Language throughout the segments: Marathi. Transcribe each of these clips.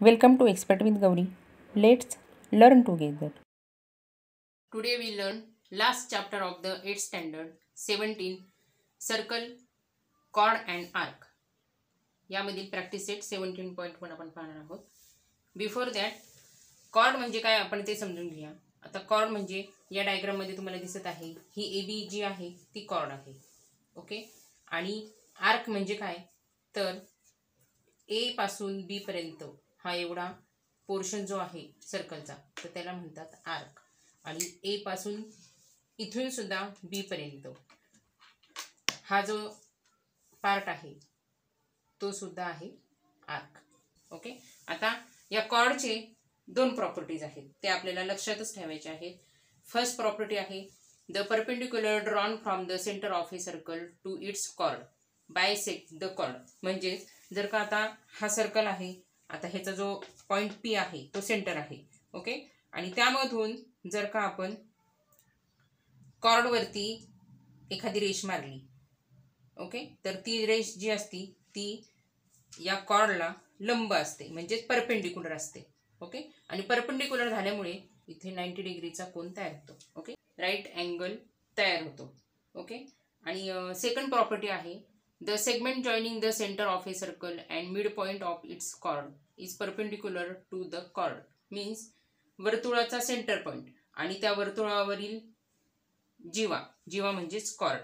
Welcome to Expert with Gauri. Let's learn together. Today we learn last chapter of the 8th standard 17 circle, chord and arc. यामधील प्रॅक्टिस सेट 17.1 आपण पाहणार आहोत. बिफोर दॅट कॉर्ड म्हणजे काय आपण ते समजून घेऊया. आता कॉर्ड म्हणजे या डायग्राम मध्ये तुम्हाला दिसत आहे ही AB जी आहे ती कॉर्ड आहे. ओके. आणि आर्क म्हणजे काय तर A पासून B पर्यंत हा एवढा पोर्शन जो आहे सर्कलचा तर त्याला म्हणतात आर्क. आणि ए पासून इथून सुद्धा बी पर्यंत हा जो पार्ट आहे तो सुद्धा आहे आर्क. ओके. आता या कॉर्डचे दोन प्रॉपर्टीज आहेत ते आपल्याला लक्षातच ठेवायचे आहेत. फर्स्ट प्रॉपर्टी आहे the perpendicular drawn from the centre of a circle to its chord bisect the chord. म्हणजे जर का आता हा सर्कल आहे, आता ह्याचा जो पॉइंट पी आहे तो सेंटर आहे. ओके. आणि त्यामधून जर का आपण कॉर्डवरती एखादी रेष मारली, ओके, तर ती रेष जी असती ती या कॉर्डला लंब असते म्हणजे परपेंडिक्युलर असते. ओके. आणि परपेंडिक्युलर झाल्यामुळे इथे 90 डिग्रीचा कोन तयार होतो. ओके. राईट अँगल तयार होतो. ओके. आणि सेकंड प्रॉपर्टी आहे the segment joining the centre of a circle and midpoint of its chord is perpendicular to the chord. Means वर्तुळाचा सेंटर पॉइंट आणि त्या वर्तुळावरील जीवा, जीवा म्हणजेच कॉर्ड,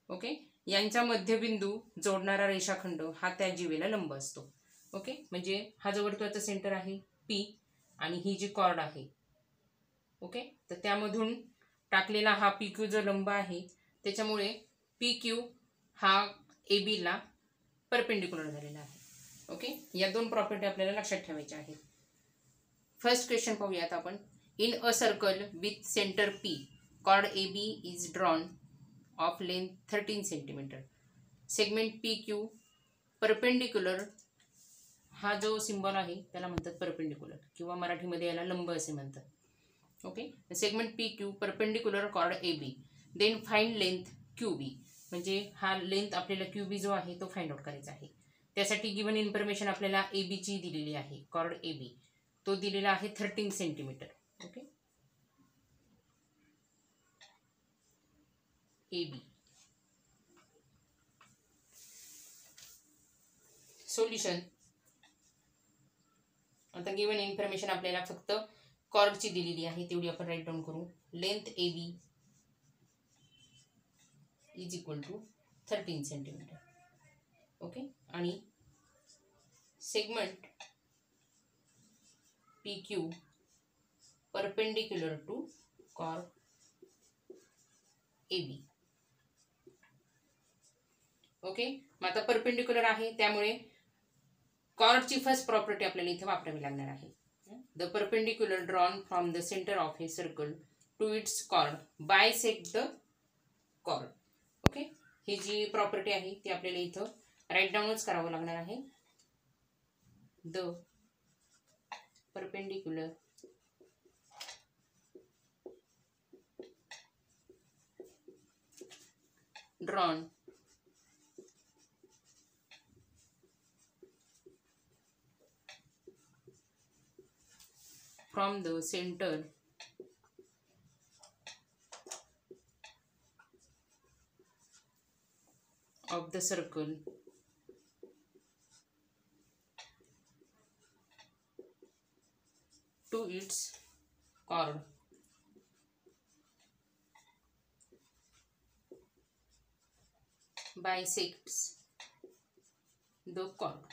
ओके, यांचा मध्यबिंदू जोडणारा रेषाखंड हा त्या जीवेला लंब असतो. ओके. म्हणजे हा जो वर्तुळाचा सेंटर आहे पी आणि ही जी कॉर्ड आहे, ओके, तर त्यामधून टाकलेला हा पी क्यू जो लंब आहे त्याच्यामुळे पी क्यू हा ए बी ला परपेंडिक्युलर झालेला आहे. ओके. या दोन प्रॉपर्टी आपल्याला लक्षात ठेवायच्या आहेत. फर्स्ट क्वेश्चन पाहूयात आपण. In a circle with centre P chord A B is drawn of length 13 centimetre. Segment P Q perpendicular, हा जो सिंबल आहे त्याला म्हणतात परपेंडिक्युलर किंवा मराठीमध्ये याला लंब असे म्हणतात. Okay. Segment P Q perpendicular chord A B then find length Q B. म्हणजे हा लेंथ आपल्याला क्यू बी जो आहे तो फाइंड आउट करायचा आहे. त्यासाठी गिवन इन्फॉर्मेशन आपल्याला ए बी ची दिलेली आहे. कॉर्ड ए बी तो दिलेला आहे 13 centimetre. Okay. A B. Solution. आता गिवन इन्फॉर्मेशन आपल्याला फक्त कॉर्डची दिलेली आहे तेवढी आपण राईट डाऊन करू. Length A B is equal to 13 centimetre. Okay. आणि segment P Q perpendicular to chord A B. Okay. मग आता परपेंडिक्युलर आहे त्यामुळे कॉर्डची फर्स्ट प्रॉपर्टी आपल्याला इथे वापरावी लागणार आहे. The perpendicular drawn from the centre of a circle to its chord bisect the chord. Okay. ही जी प्रॉपर्टी आहे ती आपल्याला इथं राईट डाऊनच करावं लागणार आहे. The perpendicular drawn from the center of the circle to its chord bisects the chord.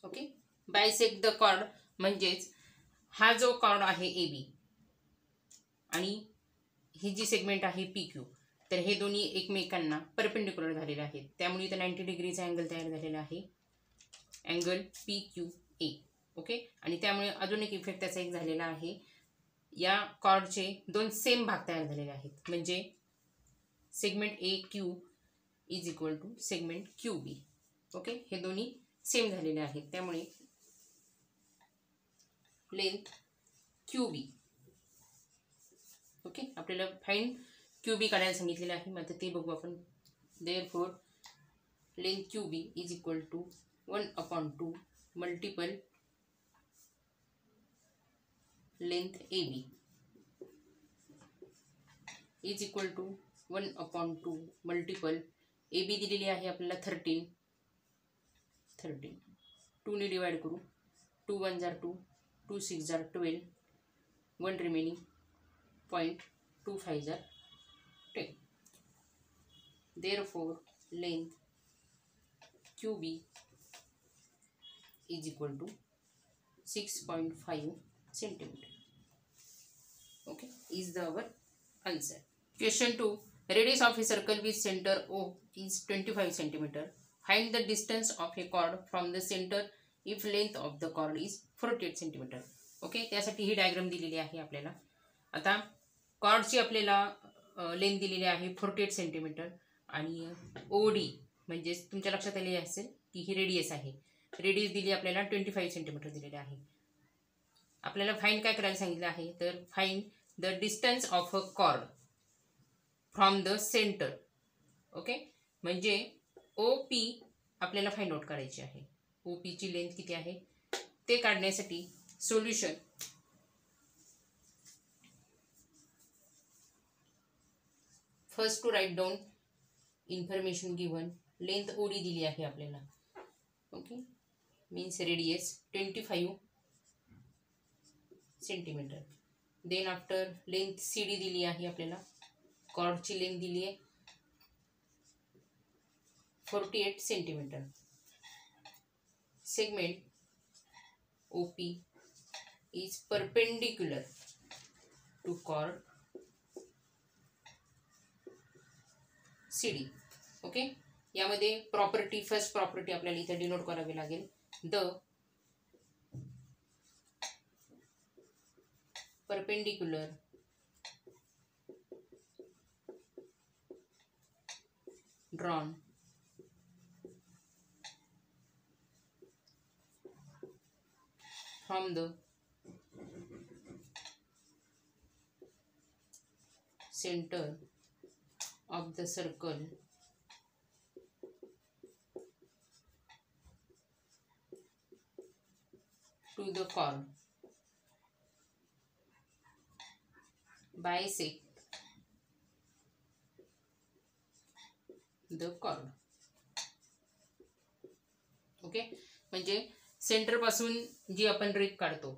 Okay. Bisect the chord म्हणजेच हा जो कॉर्ड आहे ए बी आणि ही जी सेगमेंट आहे पी क्यू, तर हे दोन्ही एकमेकांना परपेंडिक्युलर झालेले आहेत त्यामुळे इथं 90 डिग्रीचा अँगल तयार झालेला आहे. Angle P Q A. Okay. आणि त्यामुळे अजून एक इफेक्ट त्याचा एक झालेला आहे. या कॉर्डचे दोन सेम भाग तयार झालेले आहेत म्हणजे segment A Q is equal to segment Q B. Okay. हे दोन्ही सेम झालेले आहेत त्यामुळे लेंथ क्यू बी. ओके. आपल्याला फाइंड क्यू बी काढायला सांगितलेलं आहे. मग ते बघू आपण. Therefore length Q B is equal to 1/2 multiple length AB is equal to 1/2 multiple AB दिलेली आहे आपल्याला 13 2 ने डिवाइड करू 2 1 जार 2 2 6 जार 12 1 remaining 0.25 jar 10 therefore length QB is equal to 6.5 centimeter. Okay, is the our answer. Question 2. Radius of a circle with center O is 25 centimeter. Find the distance of a chord from the center if length of the chord is 48 centimeter. Okay, त्यासाठी ही डायग्राम दिलेली आहे आपल्याला. आता कॉर्डची आपल्याला लेंथ दिलेली आहे 48 सेंटीमीटर आणि ओडी म्हणजे तुमच्या लक्षात आले असेल की ही रेडियस आहे. रेडियस दिली आपल्याला 25 सेंटीमीटर दिलेली आहे. आपल्याला फाइंड काय करायला सांगितलं आहे तर find the distance of a chord from the centre. Okay, म्हणजे OP आपल्याला फाइंड आउट करायची आहे. OP ची लेंथ किती आहे ते काढण्यासाठी solution first to write down information given. Length OD दिली आहे आपल्याला. Okay, means radius 25 centimetre. Then after length CD दिली आहे आपल्याला. कॉर्डची लेंथ दिली आहे 48 centimetre. Segment OP is perpendicular to chord CD. Okay, यामध्ये प्रॉपर्टी फर्स्ट प्रॉपर्टी आपल्याला इथे डिनोट करावी लागेल. The perpendicular drawn from the center of the circle to the chord bisect the chord. Okay, म्हणजे सेंटर पासून जी आपण रेख काढतो,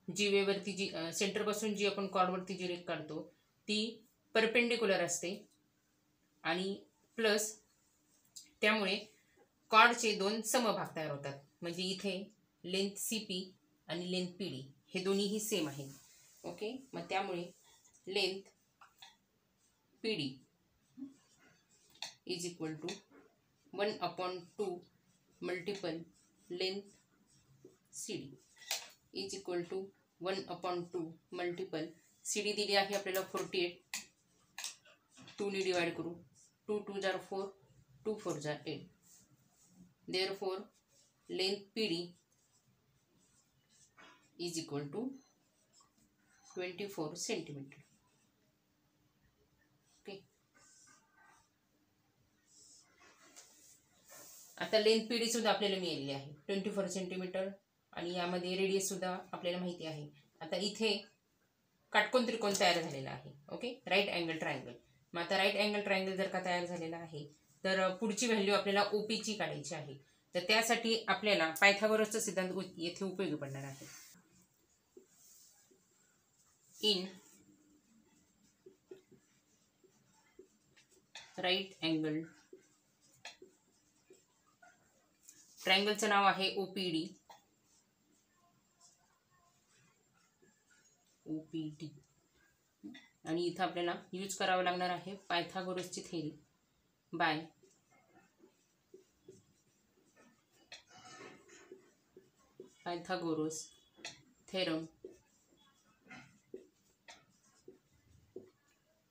जी वेवरती जी सेंटर पासून जी आपण कॉर्डवरती जी रेख काढतो ती परपेंडिक्युलर असते आणि प्लस त्यामुळे कॉर्डचे दोन समभाग तयार होतात. म्हणजे इथे लेंथ CP आणि लेंथ PD हे दोन्हीही सेम आहेत. ओके, मग त्यामुळे length PD is equal to 1/2 multiple length CD is equal to 1/2 multiple CD दिली आहे आपल्याला 48. 2 ने डिवाइड करू 2 2 जार 4 2 4 जार 8. Therefore length PD is equal to 24 centimetre. Okay, आता लेंथ PD सुद्धा आपल्याला मिळालेली आहे 24 सेंटीमीटर आणि यामध्ये रेडियस सुद्धा आपल्याला माहिती आहे. आता इथे काटकोन त्रिकोण तयार झालेला आहे. Okay, right angle triangle. मग आता राईट अँगल ट्रायंगल जर का तयार झालेला आहे तर पुढची व्हॅल्यू आपल्याला OP ची काढायची आहे. तर त्यासाठी आपल्याला पायथागोरसचा सिद्धांत येथे उपयोगी पडणार आहे. इन राईट अँगल ट्रायंगलचं नाव आहे OPD. आणि इथं आपल्याला यूज करावं लागणार आहे पायथागोरसची थेरी बाय पायथागोरस थेरम.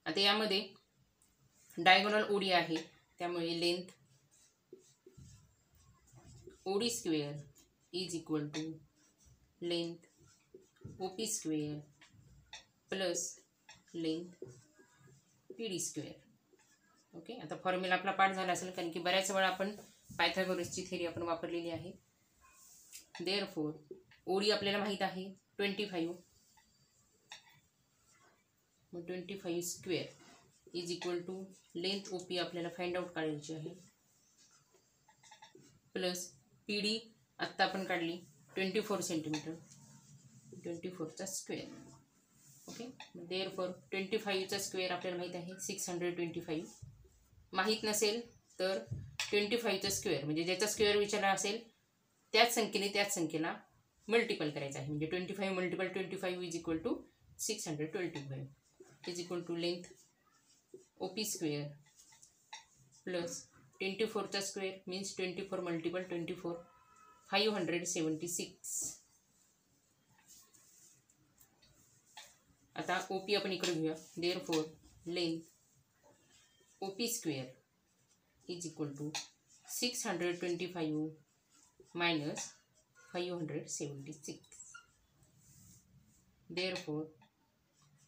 आता यामध्ये डायगोनल OD आहे त्यामुळे length OD square is equal to length OP square plus length PD square. Okay, आता फॉर्म्युला आपला पाठ झाला असेल कारण की बऱ्याच वेळा आपण पायथागोरसची थेरी आपण वापरलेली आहे. देयरफॉर OD आपल्याला माहित आहे 25 मग 25 square is equal to length OP आपल्याला फाइंड आउट काढायची आहे, प्लस PD आत्ता आपण काढली 24 सेंटीमीटर, 24चा स्क्वेअर. ओके, देअरफॉर 25चा स्क्वेअर आपल्याला माहीत आहे 625. माहीत नसेल तर 25चा स्क्वेअर म्हणजे ज्याचा स्क्वेअर विचारला असेल त्याच संख्येला मल्टिपल करायचं आहे. म्हणजे 25 multiple 25 is equal to 625 is equal to length OP square plus 24चा स्क्वेअर मीन्स 24 मल्टिपल 24 576. आता OP आपण इकडे घेऊया. Therefore length OP square is equal to 625 minus 576. Therefore,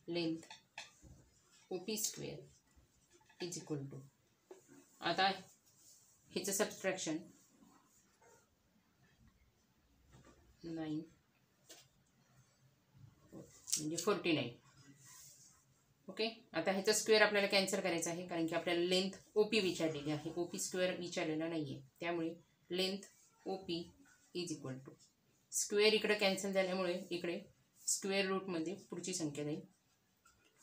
length OP square is equal to, आता ह्याचं सबट्रॅक्शन 9 म्हणजे 49. ओके, आता ह्याचा स्क्वेअर आपल्याला कॅन्सल करायचा आहे कारण की आपल्याला लेंथ OP विचारलेली आहे, OP स्क्वेअर विचारलेला नाही आहे. त्यामुळे length OP is equal to square इकडे कॅन्सल झाल्यामुळे इकडे स्क्वेअर रूटमध्ये पुढची संख्या जाईल,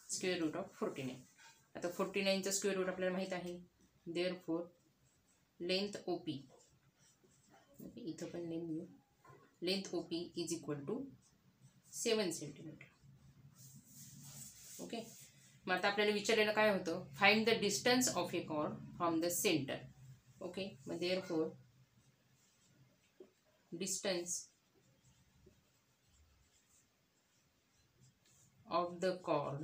स्क्वेअर रूट ऑफ 49. आता 49चा स्क्वेअर रूट आपल्याला माहीत आहे. देअरफॉर लेंथ OP, इथं पण length OP is equal to 7 centimetre. Okay, मग आता आपल्याला विचारलेलं काय होतं, find the distance of a chord from the centre. Okay, मग therefore distance of the chord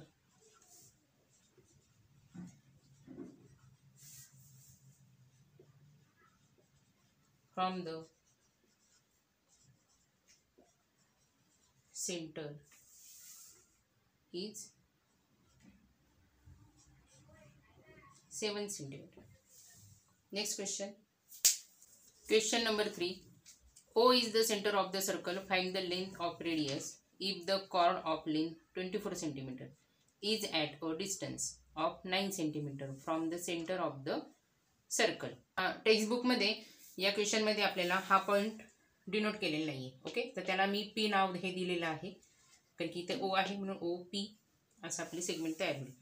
from the center is 7 centimeter. Next question. Question number 3. O is the center of the circle. Find the length of radius if the chord of length 24 cm is at a distance of 9 cm from the center of the circle. Textbook मध्ये या क्वेश्चन मध्ये आपल्याला हा पॉइंट डिनोट केलेला नाहीये. ओके, तर त्याला मी P नाव हे दिलेलं आहे कारण की इथे O आहे म्हणून OP असं आपली सेगमेंट तयार होईल.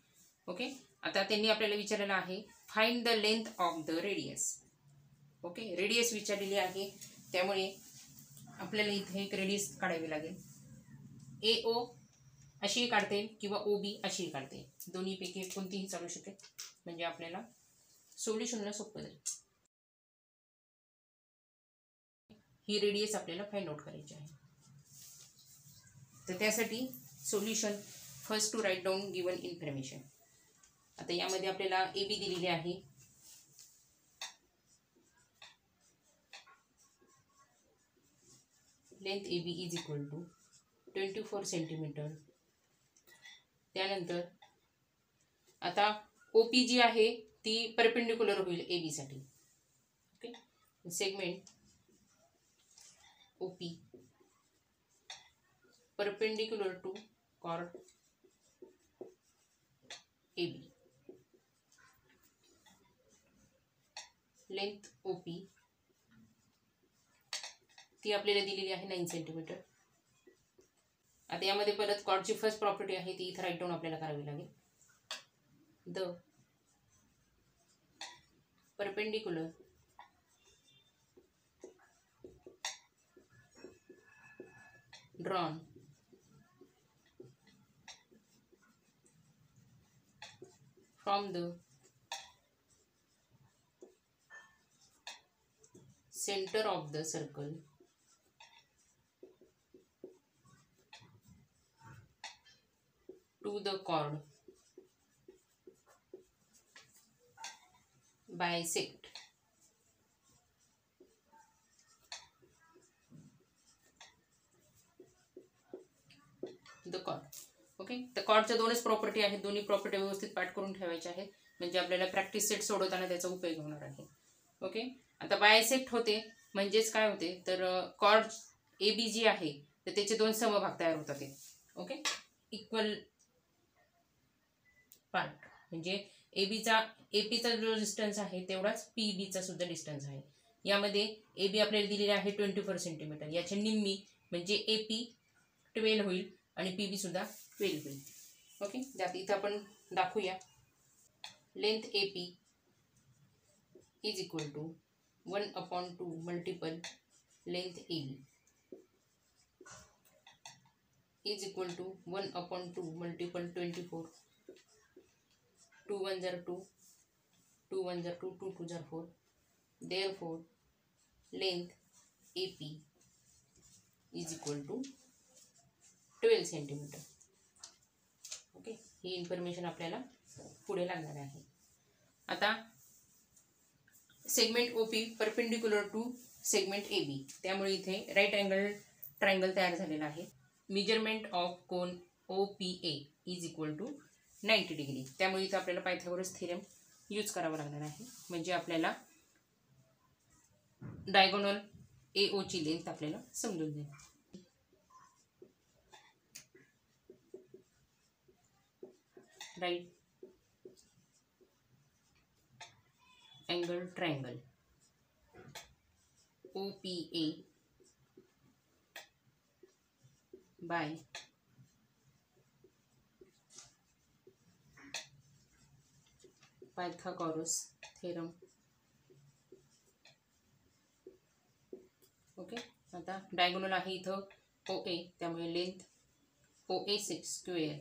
ओके, आता त्यांनी आपल्याला विचारलेलं आहे find the length of the radius. Okay, radius विचारलेली आहे त्यामुळे आपल्याला इथे एक रेडियस काढावी लागेल. AO अशी काढते किंवा OB अशी काढते, दोन्हीपैकी कोणतीही चालू शकेल म्हणजे आपल्याला सोल्युशनला सोपं जाईल. ही रेडियस आपल्याला फाइंड आउट करायची आहे. तर त्यासाठी solution first to write down given information. आता यामध्ये आपल्याला AB दिलेली आहे. Length AB is equal to 24 centimetre. त्यानंतर आता OP जी आहे ती परपेंडिक्युलर होईल AB साठी. Okay, segment OP perpendicular to chord AB. Length OP ती आपल्याला दिलेली आहे 9 सेंटीमीटर. आता यामध्ये परत कॉर्डची फर्स्ट प्रॉपर्टी आहे ती इथे राईट डाऊन आपल्याला करावी लागेल. The perpendicular drawn from the center of the circle to the chord bisect the chord. Okay, तर कॉर्डच्या दोनच प्रॉपर्टी आहेत, दोन्ही प्रॉपर्टी व्यवस्थित पाठ करून ठेवायच्या आहेत म्हणजे आपल्याला प्रॅक्टिस सेट सोडवताना त्याचा उपयोग होणार आहे. ओके, आता बायसेक्ट होते म्हणजेच काय होते तर कॉर्ड AB जी आहे तर त्याचे दोन समभाग तयार होतात. ओके, इक्वल पार्ट, म्हणजे एपीचा जो डिस्टन्स आहे तेवढाच पीबीचा सुद्धा डिस्टन्स आहे. यामध्ये एबी आपल्याला दिलेला आहे 24 सेंटीमीटर, याच्या निम्मी म्हणजे एपी 12 होईल आणि पीबी सुद्धा 12 होईल. ओके, त्यात इथं आपण दाखवूया. Length AP is equal to 1/2 multiple length AB is equal to 1/2 multiple 24. 2 1 are 2, 2 1 are 2, 2 2 are 4. Therefore, length AP is equal to 12 centimetre. Okay, ही इन्फॉर्मेशन आपल्याला पुढे लागणार आहे. आता segment OP perpendicular to segment AB, त्यामुळे इथे राईट अँगल ट्रायंगल तयार झालेला आहे. मेजरमेंट ऑफ कोन OPA इज इक्वल टू 90 डिग्री. त्यामुळे इथं आपल्याला पायथागोरस थेरम यूज करावा लागणार आहे. म्हणजे आपल्याला डायगोनल AO ची लेंथ आपल्याला समजून जाईल. Right angle triangle OPA by Pythagoras theorem. Okay, आता डायगोनल आहे इथं OA, त्यामुळे length OA square,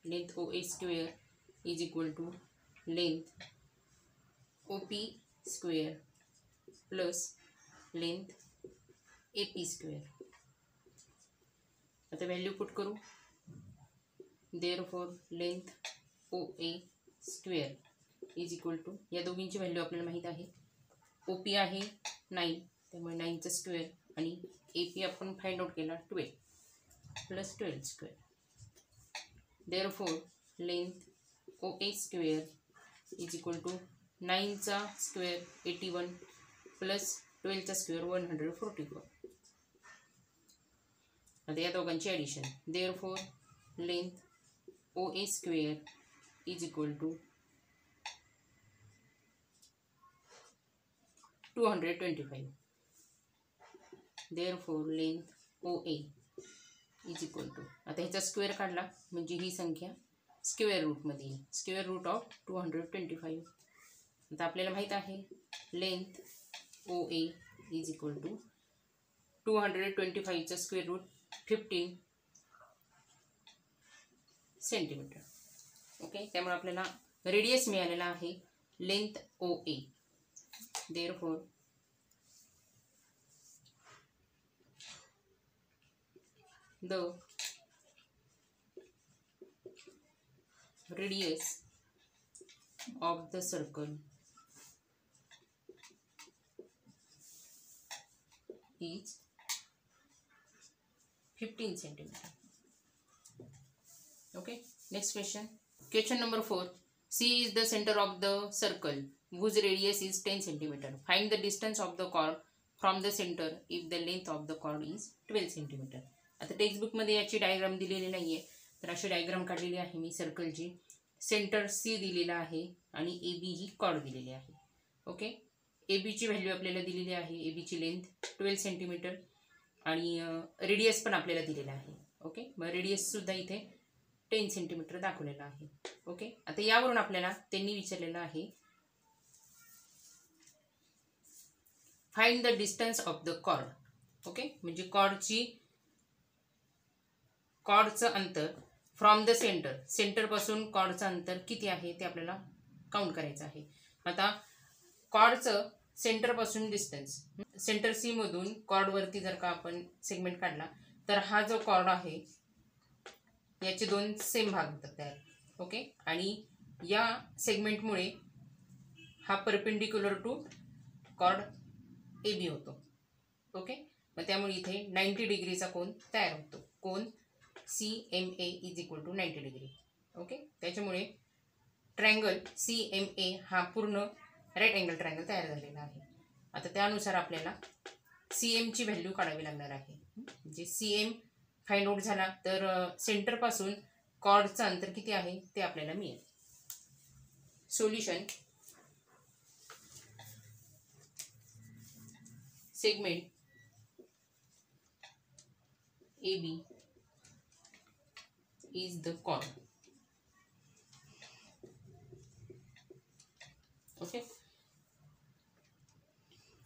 length OA square is equal to length OP square plus length AP square. आता व्हॅल्यू पुट करू. Therefore length OA square is equal to, या दोघींची व्हॅल्यू आपल्याला माहीत आहे. OP आहे 9, त्यामुळे 9चा स्क्वेअर आणि AP आपण फाइंड आउट केला 12 plus 12 square. Therefore length OA square is equal to 9चा स्क्वेअर 81 प्लस 12चा स्क्वेअर 144. आता या दोघांची addition. Therefore length OA square is equal to 225. Therefore length OA is equal to, आता ह्याचा स्क्वेअर काढला म्हणजे ही संख्या स्क्वेअर रूटमध्ये येईल. Square root of 225. आता आपल्याला माहीत आहे length OA is equal to 225चा स्क्वेअर रूट 15 सेंटीमीटर. ओके, त्यामुळे आपल्याला रेडियस मिळालेला आहे length OA. Therefore the radius of the circle is 15 centimeter. Okay, next question. Question number 4. C is the center of the circle whose radius is 10 centimeter. Find the distance of the chord from the center if the length of the chord is 12 centimeter. आता टेक्स्टबुक मध्ये याची डायग्राम दिलेली नाहीये, तर अशी डायग्राम काढलेली आहे मी सर्कलची. सेंटर C दिलेला आहे आणि AB ही कॉर्ड दिलेली आहे. ओके, AB ची व्हॅल्यू आपल्याला दिलेली आहे. AB ची लेंथ 12 सेंटीमीटर आणि रेडियस पण आपल्याला दिलेला आहे. ओके, मग रेडियस सुद्धा इथे 10 सेंटीमीटर दाखवलेला आहे. ओके, आता यावरून आपल्याला त्यांनी विचारलेलं आहे find the distance of the chord. Okay, म्हणजे कॉर्डचं अंतर फ्रॉम द सेंटर, सेंटरपासून कॉर्डचं अंतर किती आहे ते आपल्याला काउंट करायचं आहे. आता कॉर्डचं सेंटरपासून डिस्टन्स, सेंटर C मधून कॉर्डवरती जर का आपण सेगमेंट काढला तर हा जो कॉर्ड आहे याचे दोन सेम भाग होतात तयार. ओके, आणि या सेगमेंटमुळे हा परपेंडिक्युलर टू कॉर्ड AB होतो. ओके, मग त्यामुळे इथे 90 डिग्रीचा कोन तयार होतो. कोन CMA is equal to 90 degree. Okay, त्याच्यामुळे ट्रायंगल CMA हा पूर्ण राईट अँगल ट्रायंगल तयार झालेला आहे. आता त्यानुसार आपल्याला CM ची व्हॅल्यू काढावी लागणार आहे. म्हणजे CM फाइंड आउट झाला तर सेंटरपासून कॉर्डचं अंतर किती आहे ते आपल्याला मिळेल. solution segment AB is the chord. Okay,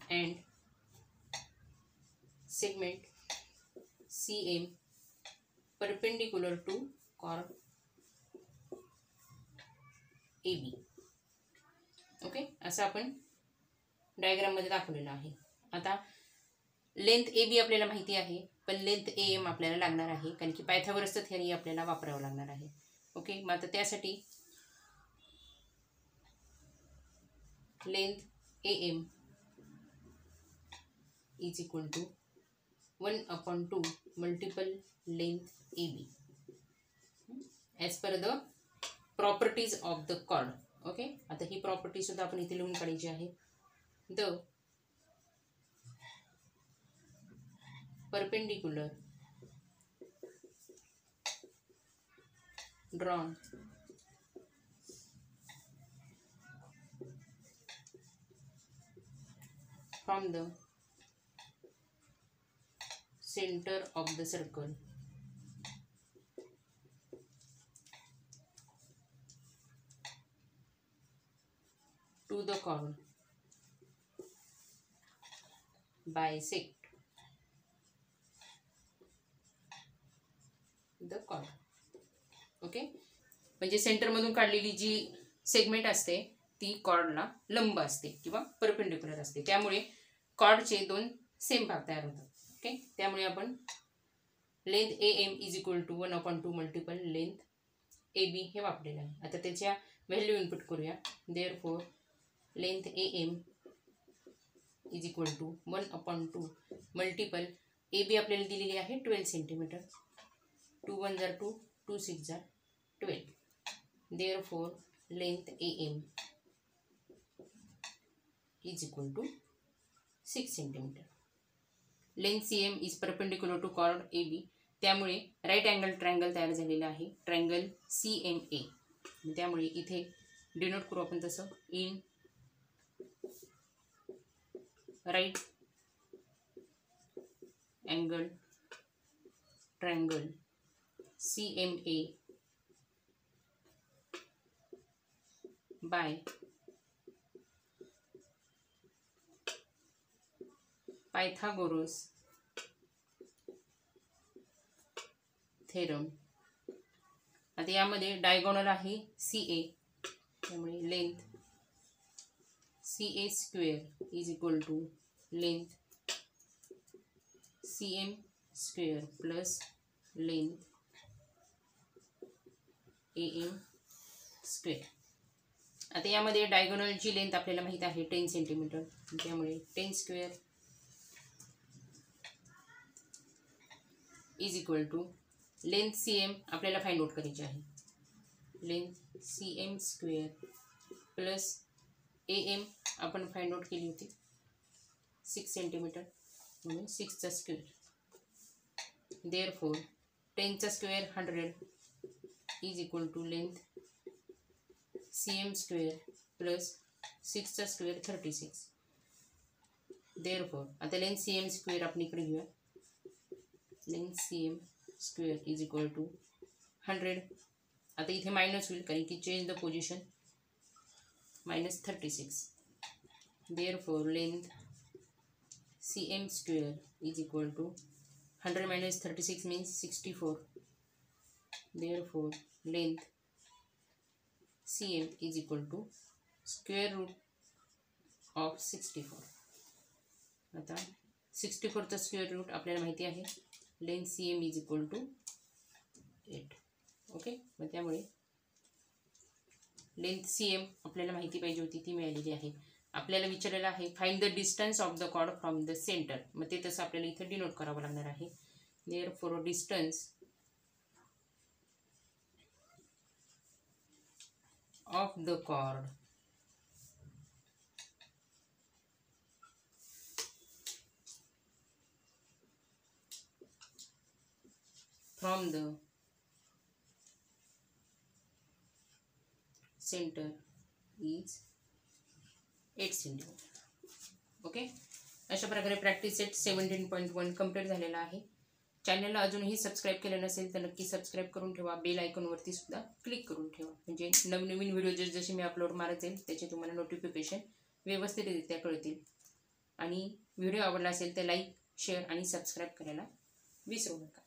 and segment CM perpendicular to chord AB. Okay, असं आपण डायग्राम मध्ये दाखवलेलं आहे. आता लेंथ ए बी आपल्याला माहिती आहे, पण लेंथ ए एम आपल्याला लागणार आहे, कारण की पायथागोरसचं थिअरी आपल्याला वापरावं लागणार आहे. ओके, मग आता त्यासाठी length A M is equal to 1/2 multiple length A B as per the properties of the chord. Okay, आता ही प्रॉपर्टी सुद्धा आपण इथे लिहून काढायची आहे. The perpendicular drawn from the center of the circle to the chord bisect the chord. Okay, म्हणजे सेंटरमधून काढलेली जी सेगमेंट असते ती कॉर्डला लंब असते किंवा परपेंडिक्युलर असते, त्यामुळे कॉर्डचे दोन सेम भाग तयार होतात. ओके, त्यामुळे आपण length A M is equal to 1/2 multiple length A B हे वापरलेलं आहे. आता त्याच्या व्हॅल्यू इनपुट करूया. Therefore length A M is equal to 1/2 multiple A B आपल्याला दिलेली आहे 12 सेंटीमीटर. 2 1 जार 2, 2 6 जार 12. Therefore, length AM is equal to 6 centimeter. Length CM is perpendicular to chord AB. त्यामुळे राईट अँगल ट्रायंगल तयार झालेला आहे, ट्रायंगल CMA. त्यामुळे इथे डिनोट करू आपण तसं, in right angle triangle CMA by Pythagoras theorem. आता यामध्ये डायगोनल आहे CA, त्यामुळे length CA square is equal to length CM square plus length AM square. आता यामध्ये डायगोनलची लेंथ आपल्याला माहित आहे 10 सेंटीमीटर, त्यामुळे 10 square is equal to length CM आपल्याला फाइंड आउट करायची आहे. Length CM square plus AM आपण फाइंड आउट केली होती 6 सेंटीमीटर, म्हणून 6चा स्क्वेअर. देअरफॉर 10चा square 100 is equal to length CM square plus 6चा स्क्वेअर 36. Therefore, आता लेंथ CM स्क्वेअर आपण इकडे घेऊया. Length CM square is equal to 100. आता इथे मायनस होईल कारण की change the position, minus 36. Therefore, length CM square is equal to 100 minus 36 means 64. Therefore, length CM is equal to square root of 64. आता 64चा स्क्वेअर रूट आपल्याला माहिती आहे. Length CM is equal to 8. Okay, मग त्यामुळे लेंथ CM आपल्याला माहिती पाहिजे होती, ती मिळालेली आहे. आपल्याला विचारलेलं आहे find the distance of the chord from the centre. मग ते तसं आपल्याला इथे डिनोट करावं लागणार आहे. Therefore distance of the chord from the center इज 8 सेंटीमीटर. ओके, अशा प्रकारे प्रॅक्टिस सेट 17.1 कंप्लीट झालेला आहे. चॅनलला अजूनही सबस्क्राईब केलं नसेल तर नक्की सबस्क्राईब करून ठेवा. बेल आयकॉनवरती सुद्धा क्लिक करून ठेवा, म्हणजे नवनवीन व्हिडिओ जसे मी अपलोड मारत जाईल त्याचे तुम्हाला नोटिफिकेशन व्यवस्थितरित्या कळतील. आणि व्हिडिओ आवडला असेल तर लाईक, शेअर आणि सबस्क्राईब करायला विसरू नका.